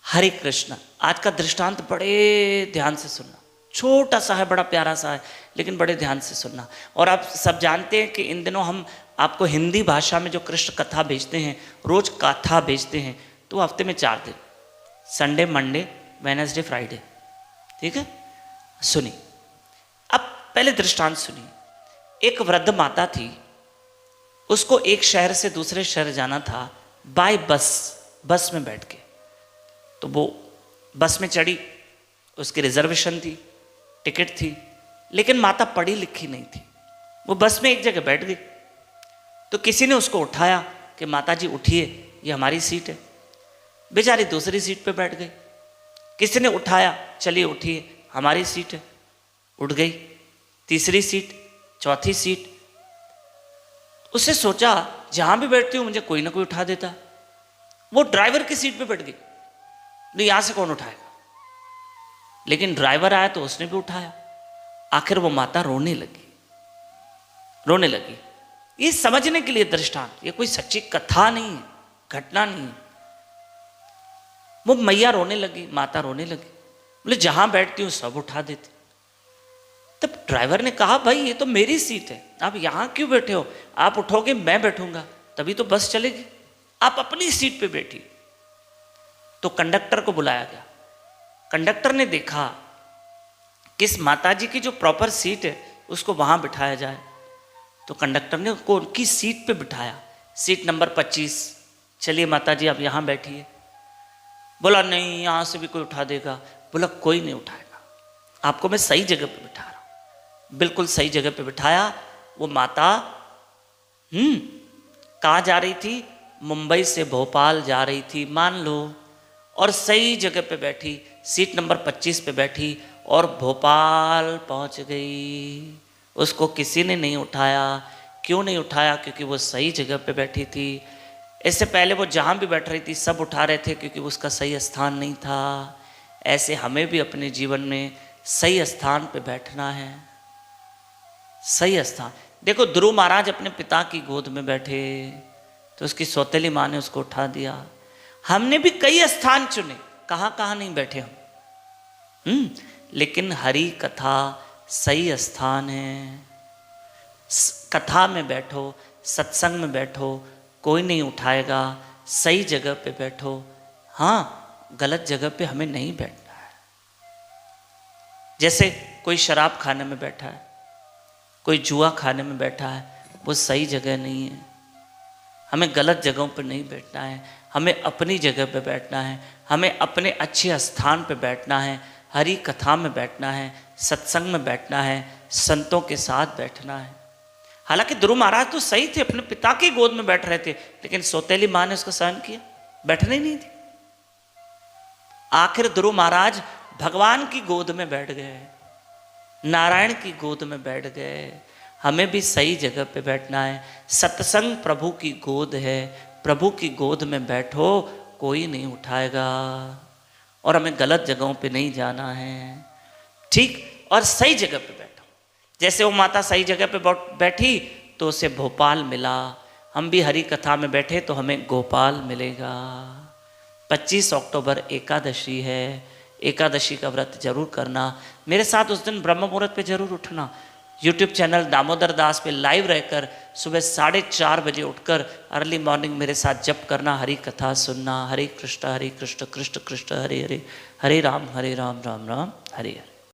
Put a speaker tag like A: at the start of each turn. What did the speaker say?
A: हरे कृष्ण। आज का दृष्टांत बड़े ध्यान से सुनना। छोटा सा है, बड़ा प्यारा सा है, लेकिन बड़े ध्यान से सुनना। और आप सब जानते हैं कि इन दिनों हम आपको हिंदी भाषा में जो कृष्ण कथा भेजते हैं, रोज कथा भेजते हैं, तो हफ्ते में 4 दिन, संडे, मंडे, वेडनेसडे, फ्राइडे। ठीक है, सुनिए। अब पहले दृष्टांत सुनिए। एक वृद्ध माता थी, उसको एक शहर से दूसरे शहर जाना था बाय बस में बैठ के। तो वो बस में चढ़ी, उसकी रिजर्वेशन थी, टिकट थी, लेकिन माता पढ़ी लिखी नहीं थी। वो बस में एक जगह बैठ गई, तो किसी ने उसको उठाया कि माता जी उठिए, ये हमारी सीट है। बेचारी दूसरी सीट पे बैठ गई। किसी ने उठाया, चलिए उठिए, हमारी सीट है। उठ गई। तीसरी सीट, चौथी सीट। उससे सोचा जहां भी बैठती हूं मुझे कोई ना कोई उठा देता। वो ड्राइवर की सीट पे बैठ गई। नहीं, यहां से कौन उठाएगा? लेकिन ड्राइवर आया तो उसने भी उठाया। आखिर वो माता रोने लगी। ये समझने के लिए दृष्टांत, ये कोई सच्ची कथा नहीं है, घटना नहीं है। वो मैया रोने लगी, माता रोने लगी। बोले जहां बैठती हूं सब उठा देते। तब ड्राइवर ने कहा, भाई ये तो मेरी सीट है, आप यहां क्यों बैठे हो? आप उठोगे मैं बैठूंगा, तभी तो बस चलेगी। आप अपनी सीट पे बैठिए। तो कंडक्टर को बुलाया गया। कंडक्टर ने देखा किस माताजी की जो प्रॉपर सीट है उसको वहां बिठाया जाए। तो कंडक्टर ने उनको उनकी सीट पे बिठाया, सीट नंबर 25। चलिए माताजी आप यहां बैठिए। बोला नहीं, यहां से भी कोई उठा देगा। बोला कोई नहीं उठाएगा, आपको मैं सही जगह पे बिठा रहा हूं। बिल्कुल सही जगह पे बिठाया। वो माता कहाँ जा रही थी? मुंबई से भोपाल जा रही थी, मान लो। और सही जगह पे बैठी, सीट नंबर 25 पे बैठी और भोपाल पहुंच गई। उसको किसी ने नहीं उठाया। क्यों नहीं उठाया? क्योंकि वो सही जगह पे बैठी थी। इससे पहले वो जहाँ भी बैठ रही थी सब उठा रहे थे, क्योंकि उसका सही स्थान नहीं था। ऐसे हमें भी अपने जीवन में सही स्थान पे बैठना है। सही स्थान। देखो, ध्रुव महाराज अपने पिता की गोद में बैठे तो उसकी सौतेली माँ ने उसको उठा दिया। हमने भी कई स्थान चुने, कहाँ कहाँ नहीं बैठे हम। लेकिन हरि कथा सही स्थान है। कथा में बैठो, सत्संग में बैठो, कोई नहीं उठाएगा। सही जगह पे बैठो। हाँ, गलत जगह पे हमें नहीं बैठना है। जैसे कोई शराब खाने में बैठा है, कोई जुआ खाने में बैठा है, वो सही जगह नहीं है। हमें गलत जगहों पर नहीं बैठना है, हमें अपनी जगह पे बैठना है। हमें अपने अच्छे स्थान पे बैठना है। हरि कथा में बैठना है, सत्संग में बैठना है, संतों के साथ बैठना है। हालांकि ध्रुव महाराज तो सही थे, अपने पिता की गोद में बैठ रहे थे, लेकिन सौतेली माँ ने उसको सहन किया, बैठने ही नहीं दी। आखिर ध्रुव महाराज भगवान की गोद में बैठ गए, नारायण की गोद में बैठ गए। हमें भी सही जगह पे बैठना है। सत्संग प्रभु की गोद है, प्रभु की गोद में बैठो, कोई नहीं उठाएगा। और हमें गलत जगहों पे नहीं जाना है, ठीक? और सही जगह पे बैठो। जैसे वो माता सही जगह पे बैठी तो उसे भोपाल मिला। हम भी हरि कथा में बैठे तो हमें गोपाल मिलेगा। 25 अक्टूबर एकादशी है, एकादशी का व्रत जरूर करना। मेरे साथ उस दिन ब्रह्म मुहूर्त पे जरूर उठना। यूट्यूब चैनल दामोदर दास पे लाइव रहकर सुबह 4:30 बजे उठकर अर्ली मॉर्निंग मेरे साथ जप करना, हरि कथा सुनना। हरे कृष्ण कृष्ण कृष्ण हरे हरे, हरे राम राम राम हरे हरे।